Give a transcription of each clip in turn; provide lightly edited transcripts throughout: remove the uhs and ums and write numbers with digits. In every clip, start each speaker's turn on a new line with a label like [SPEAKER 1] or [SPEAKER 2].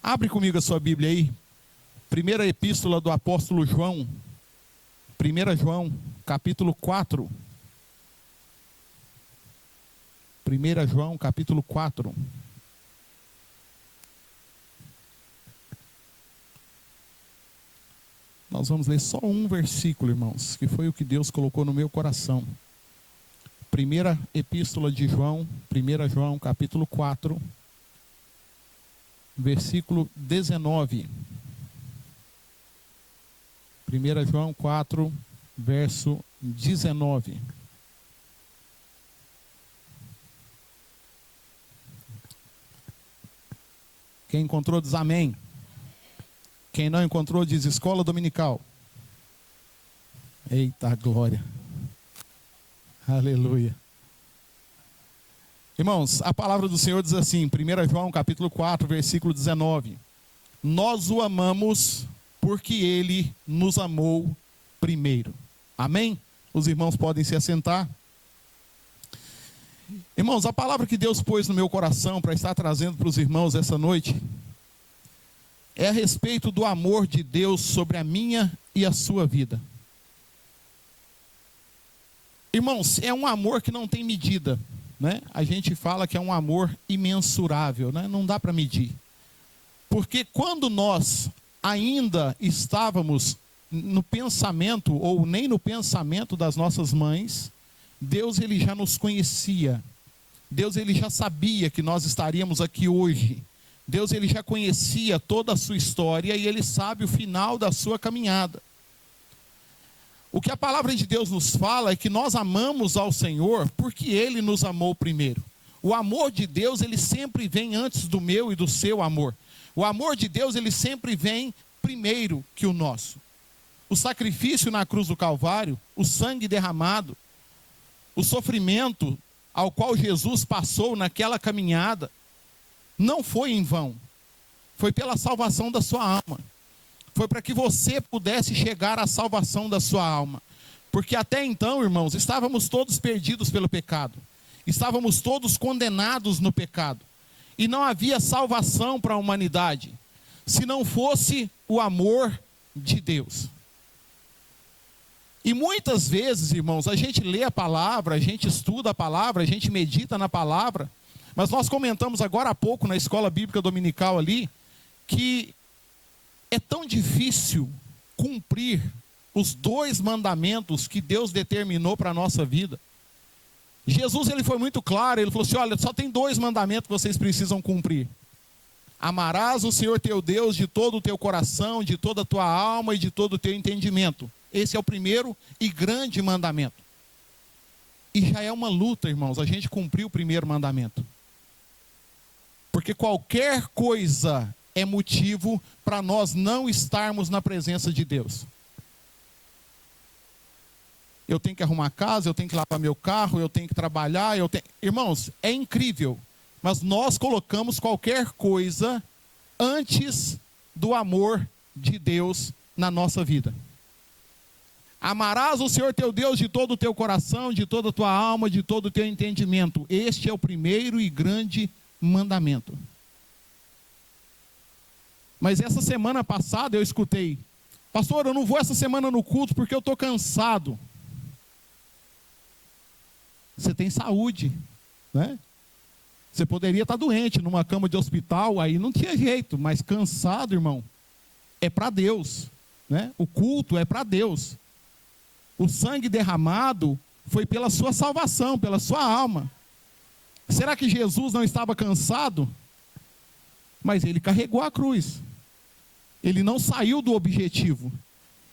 [SPEAKER 1] Abre comigo a sua Bíblia aí. Primeira epístola do apóstolo João. 1 João, capítulo 4. 1 João, capítulo 4. Nós vamos ler só um versículo, irmãos, que foi o que Deus colocou no meu coração. Primeira epístola de João, 1 João, capítulo 4, versículo 19. 1 João 4, verso 19. Quem encontrou diz amém. Quem não encontrou diz escola dominical. Eita glória. Aleluia. Irmãos, a palavra do Senhor diz assim, 1 João capítulo 4, versículo 19. Nós o amamos porque ele nos amou primeiro. Amém? Os irmãos podem se assentar. Irmãos, a palavra que Deus pôs no meu coração para estar trazendo para os irmãos essa noite é a respeito do amor de Deus sobre a minha e a sua vida. Irmãos, é um amor que não tem medida, né? A gente fala que é um amor imensurável, né? Não dá para medir. Porque quando nós ainda estávamos no pensamento, ou nem no pensamento das nossas mães, Deus ele já nos conhecia. Deus ele já sabia que nós estaríamos aqui hoje. Deus ele já conhecia toda a sua história e ele sabe o final da sua caminhada. O que a palavra de Deus nos fala é que nós amamos ao Senhor porque ele nos amou primeiro. O amor de Deus ele sempre vem antes do meu e do seu amor. O amor de Deus ele sempre vem primeiro que o nosso. O sacrifício na cruz do Calvário, o sangue derramado, o sofrimento ao qual Jesus passou naquela caminhada, não foi em vão. Foi pela salvação da sua alma. Foi para que você pudesse chegar à salvação da sua alma. Porque até então, irmãos, estávamos todos perdidos pelo pecado. Estávamos todos condenados no pecado. E não havia salvação para a humanidade, se não fosse o amor de Deus. E muitas vezes, irmãos, a gente lê a palavra, a gente estuda a palavra, a gente medita na palavra, mas nós comentamos agora há pouco na escola bíblica dominical ali, que é tão difícil cumprir os 2 mandamentos que Deus determinou para a nossa vida. Jesus ele foi muito claro, ele falou assim, olha, só tem 2 mandamentos que vocês precisam cumprir. Amarás o Senhor teu Deus de todo o teu coração, de toda a tua alma e de todo o teu entendimento. Esse é o primeiro e grande mandamento. E já é uma luta, irmãos, a gente cumprir o primeiro mandamento. Porque qualquer coisa é motivo para nós não estarmos na presença de Deus. Eu tenho que arrumar a casa, eu tenho que lavar meu carro, eu tenho que trabalhar, Irmãos, é incrível, mas nós colocamos qualquer coisa antes do amor de Deus na nossa vida. Amarás o Senhor teu Deus de todo o teu coração, de toda a tua alma, de todo o teu entendimento. Este é o primeiro e grande mandamento. Mas essa semana passada eu escutei, pastor, eu não vou essa semana no culto porque eu estou cansado. Você tem saúde, né? Você poderia estar doente numa cama de hospital, aí não tinha jeito, mas cansado, irmão, é para Deus, né? O culto é para Deus. O sangue derramado foi pela sua salvação, pela sua alma. Será que Jesus não estava cansado? Mas ele carregou a cruz. Ele não saiu do objetivo.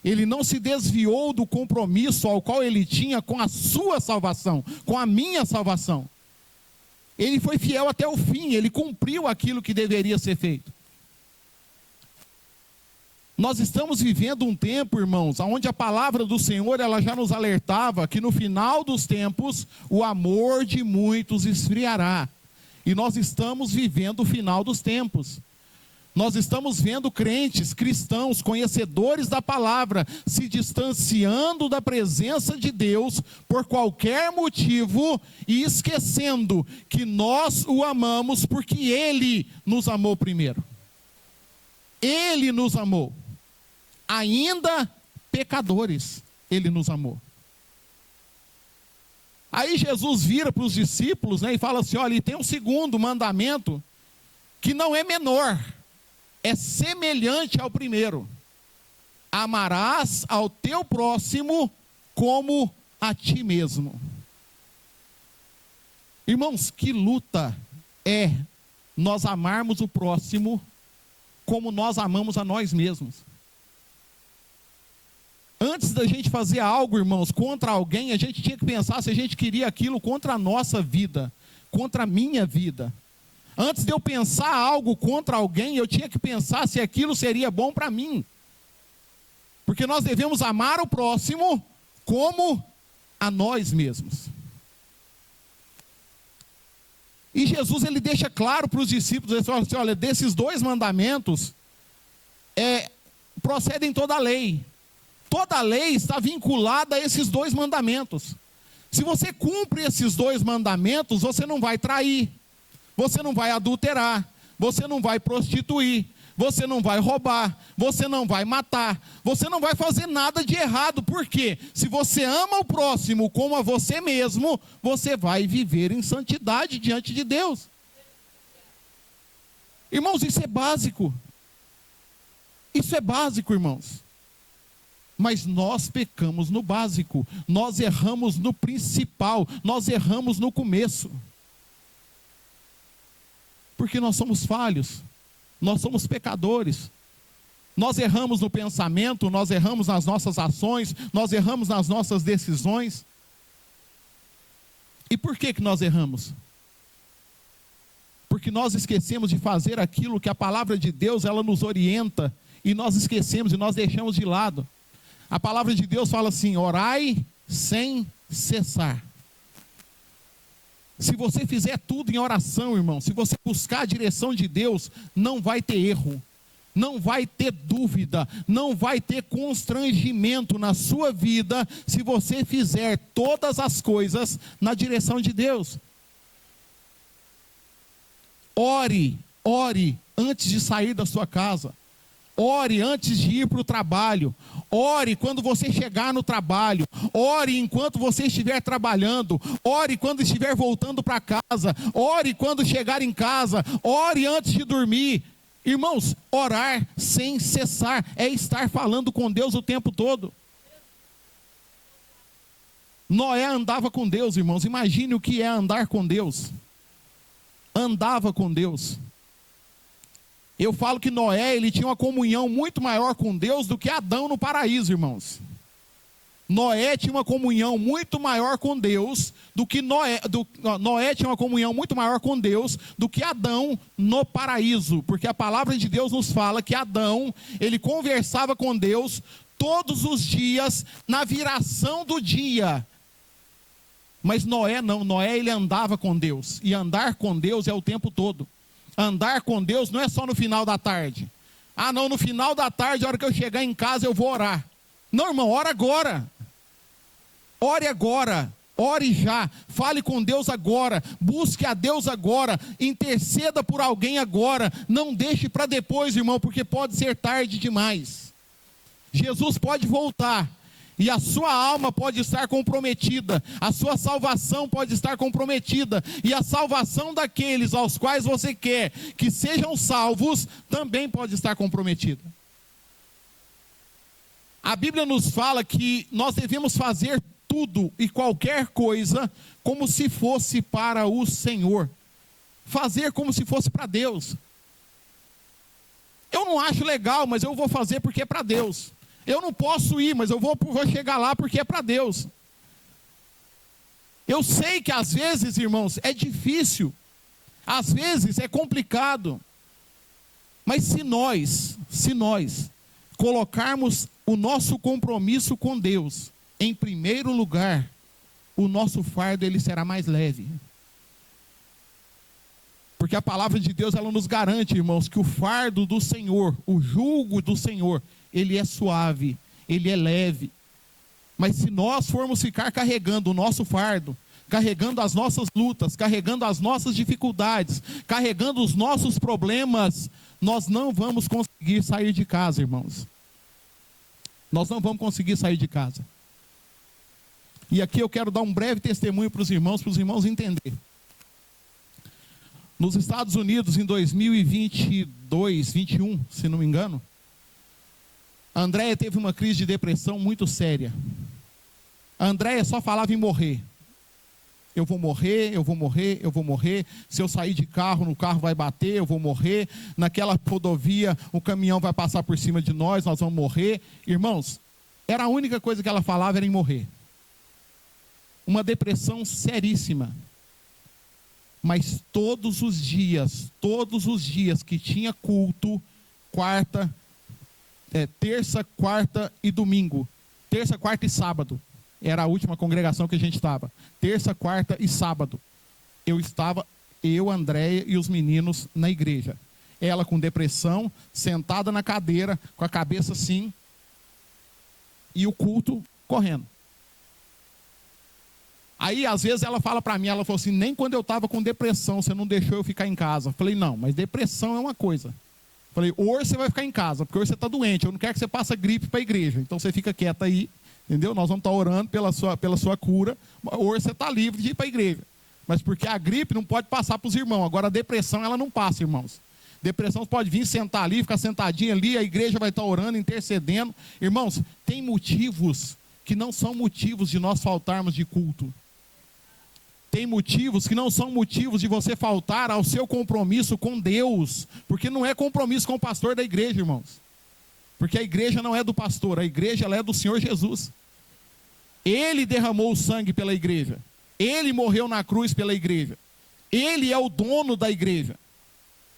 [SPEAKER 1] Ele não se desviou do compromisso ao qual ele tinha com a sua salvação, com a minha salvação. Ele foi fiel até o fim, ele cumpriu aquilo que deveria ser feito. Nós estamos vivendo um tempo, irmãos, onde a palavra do Senhor ela já nos alertava que no final dos tempos o amor de muitos esfriará. E nós estamos vivendo o final dos tempos. Nós estamos vendo crentes, cristãos, conhecedores da palavra, se distanciando da presença de Deus por qualquer motivo e esquecendo que nós o amamos porque Ele nos amou primeiro. Ele nos amou. Ainda pecadores, Ele nos amou. Aí Jesus vira para os discípulos, né, e fala assim, olha, e tem um segundo mandamento, que não é menor, é semelhante ao primeiro. Amarás ao teu próximo como a ti mesmo. Irmãos, que luta é nós amarmos o próximo como nós amamos a nós mesmos. Antes da gente fazer algo, irmãos, contra alguém, a gente tinha que pensar se a gente queria aquilo contra a nossa vida, contra a minha vida. Antes de eu pensar algo contra alguém, eu tinha que pensar se aquilo seria bom para mim. Porque nós devemos amar o próximo como a nós mesmos. E Jesus, ele deixa claro para os discípulos, ele fala assim, olha, desses 2 mandamentos, procedem toda a lei. Toda a lei está vinculada a esses 2 mandamentos. Se você cumpre esses 2 mandamentos, você não vai trair, você não vai adulterar, você não vai prostituir, você não vai roubar, você não vai matar, você não vai fazer nada de errado. Por quê? Se você ama o próximo como a você mesmo, você vai viver em santidade diante de Deus. Irmãos, isso é básico. Isso é básico, irmãos. Mas nós pecamos no básico, nós erramos no principal, nós erramos no começo. Porque nós somos falhos, nós somos pecadores. Nós erramos no pensamento, nós erramos nas nossas ações, nós erramos nas nossas decisões. E por que nós erramos? Porque nós esquecemos de fazer aquilo que a palavra de Deus, ela nos orienta, e nós esquecemos e nós deixamos de lado. A palavra de Deus fala assim, orai sem cessar. Se você fizer tudo em oração, irmão, se você buscar a direção de Deus, não vai ter erro, não vai ter dúvida, não vai ter constrangimento na sua vida, se você fizer todas as coisas na direção de Deus. Ore antes de sair da sua casa. Ore antes de ir para o trabalho. Ore quando você chegar no trabalho. Ore enquanto você estiver trabalhando. Ore quando estiver voltando para casa. Ore quando chegar em casa. Ore antes de dormir. Irmãos, orar sem cessar é estar falando com Deus o tempo todo. Noé andava com Deus, irmãos. Imagine o que é andar com Deus. Andava com Deus. Eu falo que Noé, ele tinha uma comunhão muito maior com Deus do que Adão no paraíso, irmãos. Noé tinha uma comunhão muito maior com Deus do que Noé tinha uma comunhão muito maior com Deus do que Adão no paraíso, porque a palavra de Deus nos fala que Adão, ele conversava com Deus todos os dias na viração do dia. Mas Noé não, Noé ele andava com Deus, e andar com Deus é o tempo todo. Andar com Deus não é só no final da tarde. Ah não, no final da tarde, a hora que eu chegar em casa eu vou orar. Não, irmão, ora agora. Ore agora, ore já, fale com Deus agora, busque a Deus agora, interceda por alguém agora, não deixe para depois, irmão, porque pode ser tarde demais. Jesus pode voltar, e a sua alma pode estar comprometida, a sua salvação pode estar comprometida, e a salvação daqueles aos quais você quer que sejam salvos, também pode estar comprometida. A Bíblia nos fala que nós devemos fazer tudo e qualquer coisa como se fosse para o Senhor. Fazer como se fosse para Deus. Eu não acho legal, mas eu vou fazer porque é para Deus. Eu não posso ir, mas eu vou chegar lá porque é para Deus. Eu sei que às vezes, irmãos, é difícil. Às vezes é complicado. Mas se nós colocarmos o nosso compromisso com Deus em primeiro lugar, o nosso fardo ele será mais leve. Porque a palavra de Deus ela nos garante, irmãos, que o fardo do Senhor, o jugo do Senhor, ele é suave, ele é leve. Mas se nós formos ficar carregando o nosso fardo, carregando as nossas lutas, carregando as nossas dificuldades, carregando os nossos problemas, nós não vamos conseguir sair de casa, irmãos. Nós não vamos conseguir sair de casa. E aqui eu quero dar um breve testemunho para os irmãos entenderem. Nos Estados Unidos, em 2022, 21, se não me engano, a Andréia teve uma crise de depressão muito séria. A Andréia só falava em morrer. Eu vou morrer, eu vou morrer, eu vou morrer. Se eu sair de carro, no carro vai bater, eu vou morrer. Naquela rodovia, o caminhão vai passar por cima de nós vamos morrer. Irmãos, era a única coisa que ela falava, era em morrer. Uma depressão seríssima. Mas todos os dias que tinha culto, terça, quarta e domingo. Terça, quarta e sábado. Era a última congregação que a gente estava. Terça, quarta e sábado. Eu, Andréia e os meninos na igreja. Ela com depressão, sentada na cadeira, com a cabeça assim. E o culto correndo. Aí, às vezes, ela fala para mim, ela falou assim, nem quando eu estava com depressão, você não deixou eu ficar em casa. Eu falei, não, mas depressão é uma coisa. Eu falei, hoje você vai ficar em casa, porque hoje você está doente, eu não quero que você passe gripe para a igreja. Então, você fica quieta aí, entendeu? Nós vamos estar orando pela sua cura, hoje você está livre de ir para a igreja. Mas porque a gripe não pode passar para os irmãos. Agora, a depressão, ela não passa, irmãos. Depressão pode vir sentar ali, ficar sentadinha ali, a igreja vai estar orando, intercedendo. Irmãos, tem motivos que não são motivos de nós faltarmos de culto. Tem motivos que não são motivos de você faltar ao seu compromisso com Deus. Porque não é compromisso com o pastor da igreja, irmãos. Porque a igreja não é do pastor, a igreja ela é do Senhor Jesus. Ele derramou o sangue pela igreja. Ele morreu na cruz pela igreja. Ele é o dono da igreja.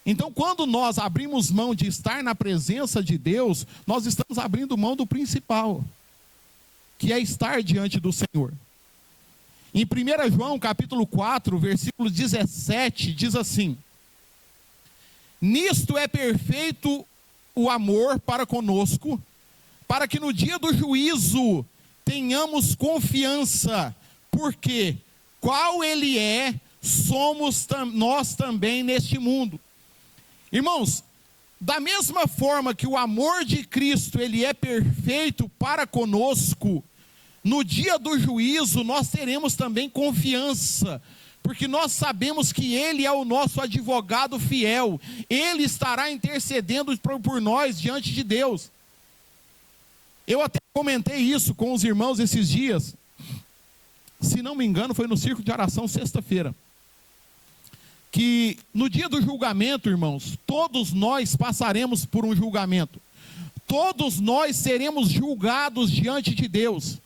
[SPEAKER 1] Então, quando nós abrimos mão de estar na presença de Deus, nós estamos abrindo mão do principal, que é estar diante do Senhor. Em 1 João, capítulo 4, versículo 17, diz assim: nisto é perfeito o amor para conosco, para que no dia do juízo tenhamos confiança, porque qual Ele é, somos nós também neste mundo. Irmãos, da mesma forma que o amor de Cristo, Ele é perfeito para conosco, no dia do juízo nós teremos também confiança, porque nós sabemos que Ele é o nosso advogado fiel, Ele estará intercedendo por nós diante de Deus. Eu até comentei isso com os irmãos esses dias, se não me engano foi no círculo de oração sexta-feira, que no dia do julgamento, irmãos, todos nós passaremos por um julgamento, todos nós seremos julgados diante de Deus.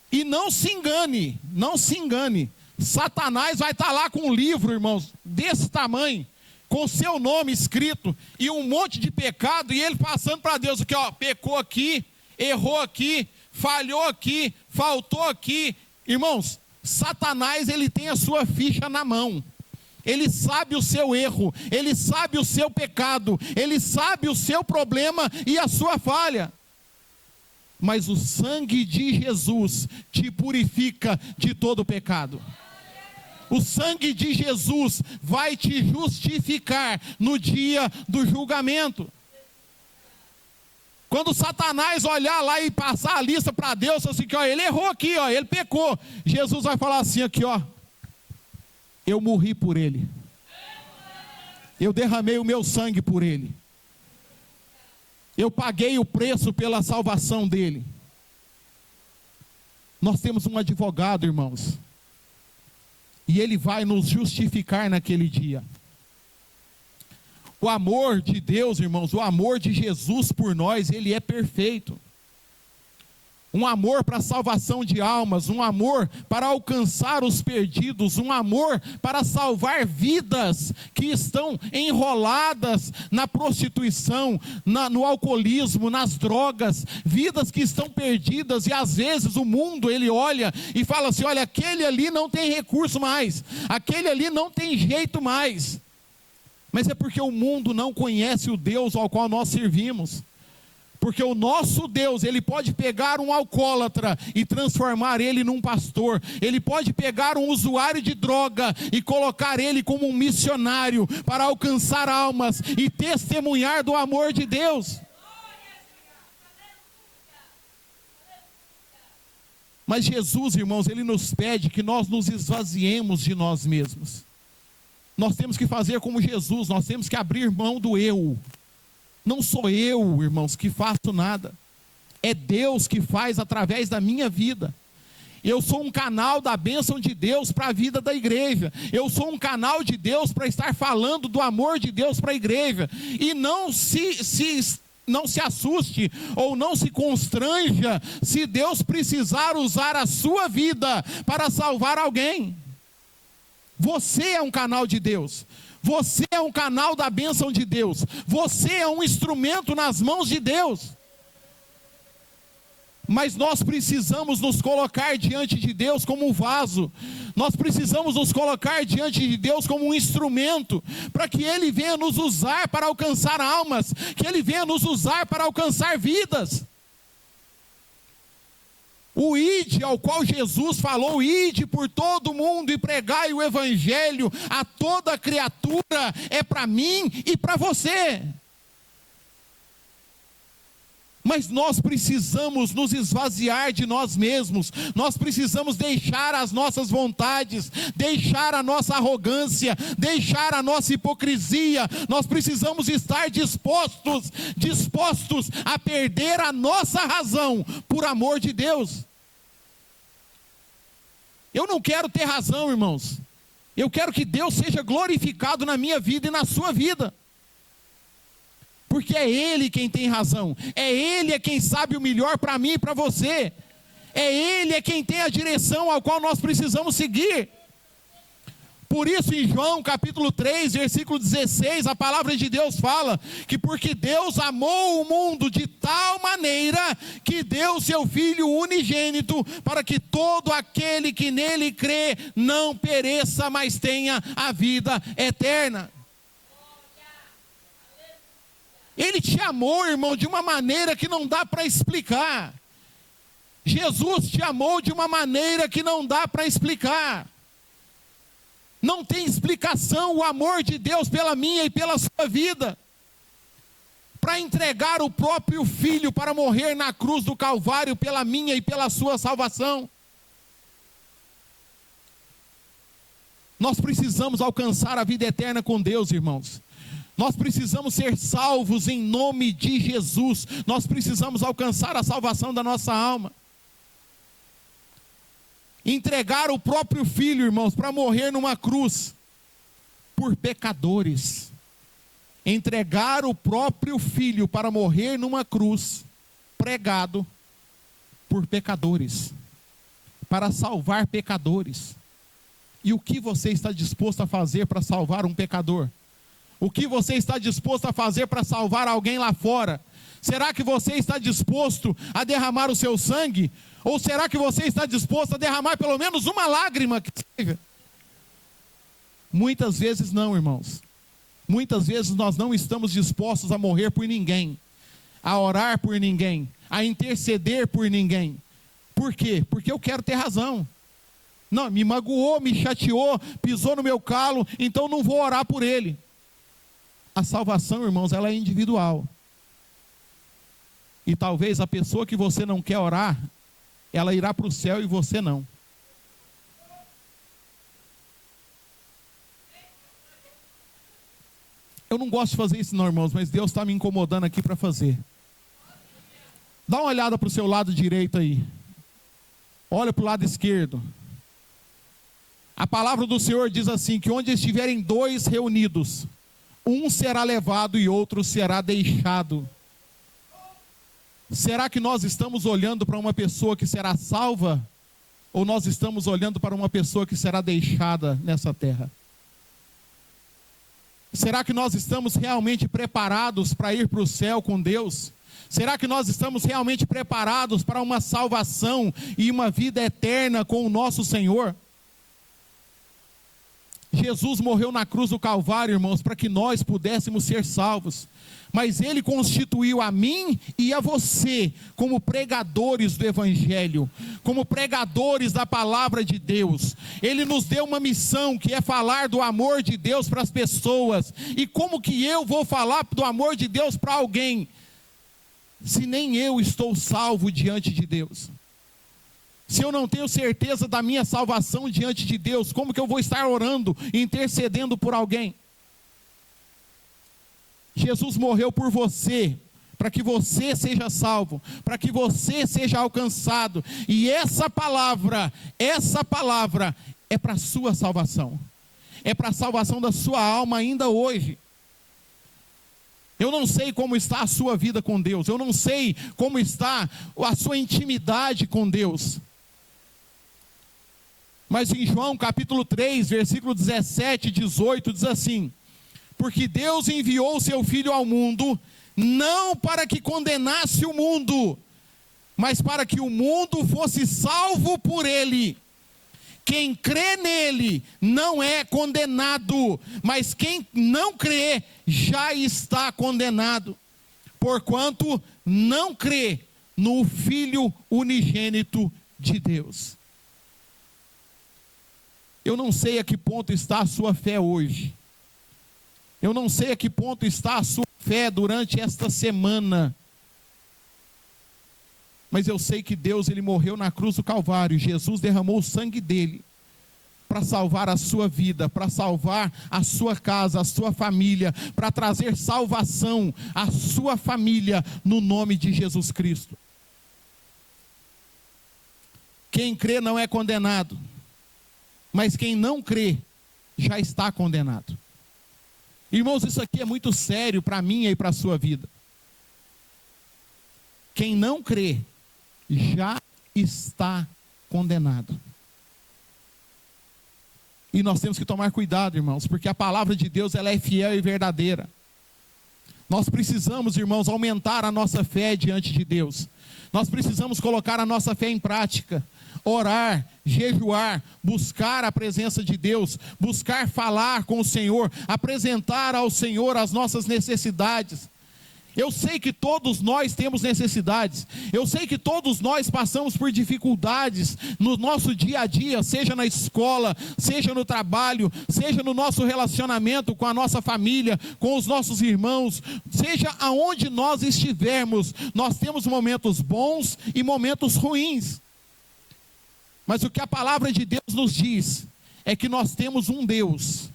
[SPEAKER 1] E não se engane, Satanás vai estar lá com um livro, irmãos, desse tamanho, com seu nome escrito, e um monte de pecado, e ele passando para Deus, aqui ó, pecou aqui, errou aqui, falhou aqui, faltou aqui. Irmãos, Satanás, ele tem a sua ficha na mão. Ele sabe o seu erro, ele sabe o seu pecado, ele sabe o seu problema e a sua falha. Mas o sangue de Jesus te purifica de todo pecado. O sangue de Jesus vai te justificar no dia do julgamento. Quando Satanás olhar lá e passar a lista para Deus, assim que ó, ele errou aqui, ó, ele pecou. Jesus vai falar assim aqui, ó, eu morri por ele. Eu derramei o meu sangue por ele. Eu paguei o preço pela salvação dele. Nós temos um advogado, irmãos. E ele vai nos justificar naquele dia. O amor de Deus, irmãos, o amor de Jesus por nós, ele é perfeito. Um amor para a salvação de almas, um amor para alcançar os perdidos, um amor para salvar vidas que estão enroladas na prostituição, no alcoolismo, nas drogas, vidas que estão perdidas, e às vezes o mundo ele olha e fala assim, olha, aquele ali não tem recurso mais, aquele ali não tem jeito mais, mas é porque o mundo não conhece o Deus ao qual nós servimos. Porque o nosso Deus, Ele pode pegar um alcoólatra e transformar ele num pastor. Ele pode pegar um usuário de droga e colocar ele como um missionário para alcançar almas e testemunhar do amor de Deus. Mas Jesus, irmãos, Ele nos pede que nós nos esvaziemos de nós mesmos. Nós temos que fazer como Jesus, nós temos que abrir mão do eu. Não sou eu, irmãos, que faço nada. É Deus que faz através da minha vida. Eu sou um canal da bênção de Deus para a vida da igreja. Eu sou um canal de Deus para estar falando do amor de Deus para a igreja. E não se assuste ou não se constranja se Deus precisar usar a sua vida para salvar alguém. Você é um canal de Deus. Você é um canal da bênção de Deus. Você é um instrumento nas mãos de Deus. Mas nós precisamos nos colocar diante de Deus como um vaso. Nós precisamos nos colocar diante de Deus como um instrumento, para que Ele venha nos usar para alcançar almas, que Ele venha nos usar para alcançar vidas. O ide ao qual Jesus falou, ide por todo mundo e pregai o evangelho a toda criatura, é para mim e para você. Mas nós precisamos nos esvaziar de nós mesmos, nós precisamos deixar as nossas vontades, deixar a nossa arrogância, deixar a nossa hipocrisia, nós precisamos estar dispostos a perder a nossa razão, por amor de Deus. Eu não quero ter razão, irmãos, eu quero que Deus seja glorificado na minha vida e na sua vida. Porque é Ele quem tem razão, é Ele quem sabe o melhor para mim e para você, é Ele quem tem a direção ao qual nós precisamos seguir. Por isso em João capítulo 3, versículo 16, a palavra de Deus fala que porque Deus amou o mundo de tal maneira que deu seu Filho unigênito, para que todo aquele que nele crê não pereça, mas tenha a vida eterna. Ele te amou, irmão, de uma maneira que não dá para explicar. Jesus te amou de uma maneira que não dá para explicar. Não tem explicação o amor de Deus pela minha e pela sua vida. Para entregar o próprio Filho para morrer na cruz do Calvário pela minha e pela sua salvação. Nós precisamos alcançar a vida eterna com Deus, irmãos. Nós precisamos ser salvos em nome de Jesus. Nós precisamos alcançar a salvação da nossa alma. Entregar o próprio Filho, irmãos, para morrer numa cruz por pecadores. Entregar o próprio Filho para morrer numa cruz, pregado por pecadores, para salvar pecadores. E o que você está disposto a fazer para salvar um pecador? O que você está disposto a fazer para salvar alguém lá fora? Será que você está disposto a derramar o seu sangue? Ou será que você está disposto a derramar pelo menos uma lágrima que seja? Muitas vezes não, irmãos. Muitas vezes nós não estamos dispostos a morrer por ninguém, a orar por ninguém, a interceder por ninguém. Por quê? Porque eu quero ter razão. Não, me magoou, me chateou, pisou no meu calo, então não vou orar por ele. A salvação, irmãos, ela é individual. E talvez a pessoa que você não quer orar, ela irá para o céu e você não. Eu não gosto de fazer isso não, irmãos, mas Deus está me incomodando aqui para fazer. Dá uma olhada para o seu lado direito aí. Olha para o lado esquerdo. A palavra do Senhor diz assim, que onde estiverem dois reunidos, um será levado e outro será deixado. Será que nós estamos olhando para uma pessoa que será salva? Ou nós estamos olhando para uma pessoa que será deixada nessa terra? Será que nós estamos realmente preparados para ir para o céu com Deus? Será que nós estamos realmente preparados para uma salvação e uma vida eterna com o nosso Senhor? Jesus morreu na cruz do Calvário, irmãos, para que nós pudéssemos ser salvos. Mas Ele constituiu a mim e a você como pregadores do Evangelho, como pregadores da palavra de Deus. Ele nos deu uma missão, que é falar do amor de Deus para as pessoas. E como que eu vou falar do amor de Deus para alguém, se nem eu estou salvo diante de Deus? Se eu não tenho certeza da minha salvação diante de Deus, como que eu vou estar orando e intercedendo por alguém? Jesus morreu por você, para que você seja salvo, para que você seja alcançado. E essa palavra é para a sua salvação. É para a salvação da sua alma ainda hoje. Eu não sei como está a sua vida com Deus. Eu não sei como está a sua intimidade com Deus. Mas em João capítulo 3, versículo 17 e 18, diz assim: porque Deus enviou o seu Filho ao mundo, não para que condenasse o mundo, mas para que o mundo fosse salvo por ele. Quem crê nele não é condenado, mas quem não crê já está condenado, porquanto não crê no Filho unigênito de Deus. Eu não sei a que ponto está a sua fé hoje. Eu não sei a que ponto está a sua fé durante esta semana. Mas eu sei que Deus, Ele morreu na cruz do Calvário. Jesus derramou o sangue dele para salvar a sua vida, para salvar a sua casa, a sua família, para trazer salvação à sua família, no nome de Jesus Cristo. Quem crê não é condenado, mas quem não crê já está condenado. Irmãos, isso aqui é muito sério para mim e para a sua vida. Quem não crê já está condenado. E nós temos que tomar cuidado, irmãos, porque a palavra de Deus, ela é fiel e verdadeira. Nós precisamos, irmãos, aumentar a nossa fé diante de Deus. Nós precisamos colocar a nossa fé em prática. Orar, jejuar, buscar a presença de Deus, buscar falar com o Senhor, apresentar ao Senhor as nossas necessidades. Eu sei que todos nós temos necessidades, eu sei que todos nós passamos por dificuldades no nosso dia a dia, seja na escola, seja no trabalho, seja no nosso relacionamento com a nossa família, com os nossos irmãos, seja aonde nós estivermos, nós temos momentos bons e momentos ruins. Mas o que a palavra de Deus nos diz é que nós temos um Deus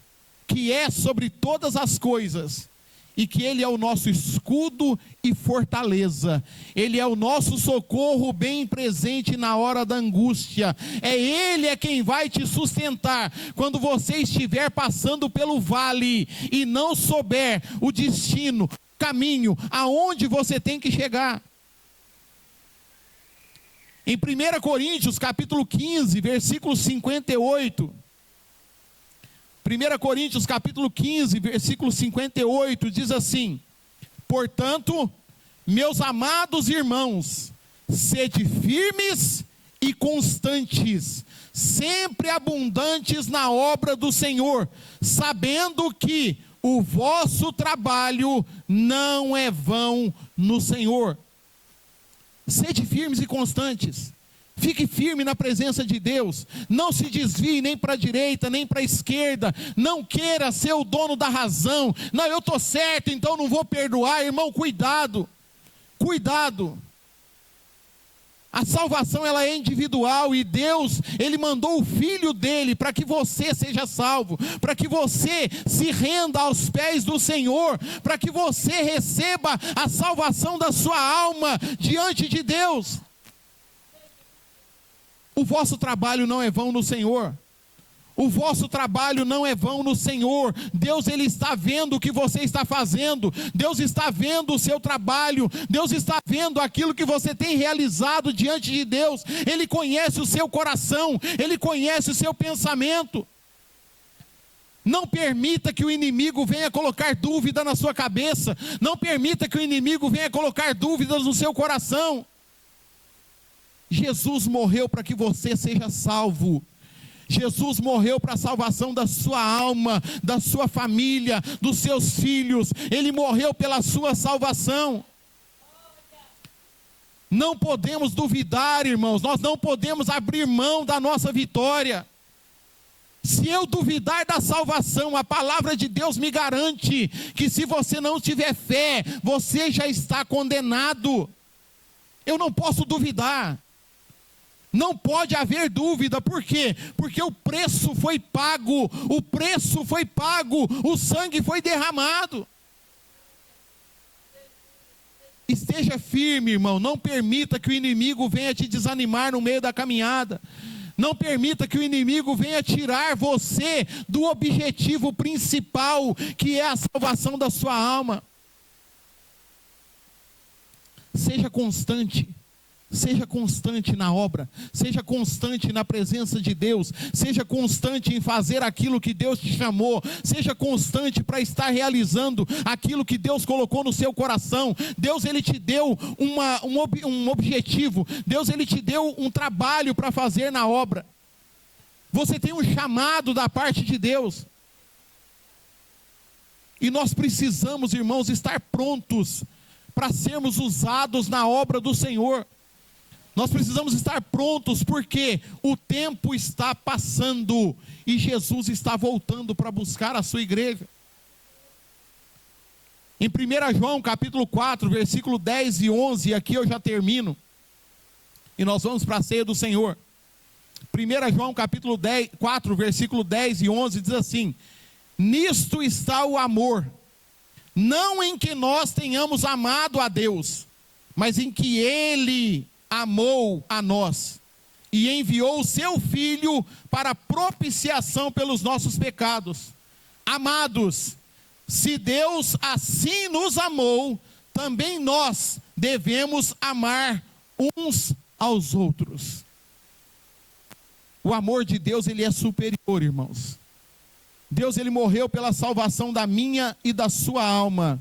[SPEAKER 1] que é sobre todas as coisas e que Ele é o nosso escudo e fortaleza. Ele é o nosso socorro bem presente na hora da angústia. Ele é quem vai te sustentar quando você estiver passando pelo vale e não souber o destino, o caminho, aonde você tem que chegar. Em 1 Coríntios, capítulo 15, versículo 58. 1 Coríntios, capítulo 15, versículo 58, diz assim: portanto, meus amados irmãos, sede firmes e constantes, sempre abundantes na obra do Senhor, sabendo que o vosso trabalho não é vão no Senhor. Sede firmes e constantes. Fique firme na presença de Deus. Não se desvie nem para a direita, nem para a esquerda. Não queira ser o dono da razão. Não, eu estou certo, então não vou perdoar. Irmão, cuidado. Cuidado. A salvação, ela é individual, e Deus, Ele mandou o Filho dele para que você seja salvo, para que você se renda aos pés do Senhor, para que você receba a salvação da sua alma diante de Deus. O vosso trabalho não é vão no Senhor. O vosso trabalho não é vão no Senhor. Deus, Ele está vendo o que você está fazendo. Deus está vendo o seu trabalho. Deus está vendo aquilo que você tem realizado diante de Deus. Ele conhece o seu coração. Ele conhece o seu pensamento. Não permita que o inimigo venha colocar dúvida na sua cabeça. Não permita que o inimigo venha colocar dúvidas no seu coração. Jesus morreu para que você seja salvo. Jesus morreu para a salvação da sua alma, da sua família, dos seus filhos. Ele morreu pela sua salvação. Não podemos duvidar, irmãos, nós não podemos abrir mão da nossa vitória. Se eu duvidar da salvação, a palavra de Deus me garante que se você não tiver fé, você já está condenado. Eu não posso duvidar. Não pode haver dúvida, por quê? Porque o preço foi pago, o sangue foi derramado. Esteja firme, irmão, não permita que o inimigo venha te desanimar no meio da caminhada. Não permita que o inimigo venha tirar você do objetivo principal, que é a salvação da sua alma. Seja constante na obra, seja constante na presença de Deus, seja constante em fazer aquilo que Deus te chamou, seja constante para estar realizando aquilo que Deus colocou no seu coração. Deus, Ele te deu um objetivo, Deus, Ele te deu um trabalho para fazer na obra. Você tem um chamado da parte de Deus, e nós precisamos, irmãos, estar prontos para sermos usados na obra do Senhor. Nós precisamos estar prontos, porque o tempo está passando e Jesus está voltando para buscar a sua igreja. Em 1 João capítulo 4, versículo 10 e 11, aqui eu já termino, e nós vamos para a ceia do Senhor. 1 João capítulo 4, versículo 10 e 11 diz assim: nisto está o amor, não em que nós tenhamos amado a Deus, mas em que Ele amou a nós e enviou o seu Filho para propiciação pelos nossos pecados. Amados, se Deus assim nos amou, também nós devemos amar uns aos outros. O amor de Deus, ele é superior, irmãos. Deus, ele morreu pela salvação da minha e da sua alma.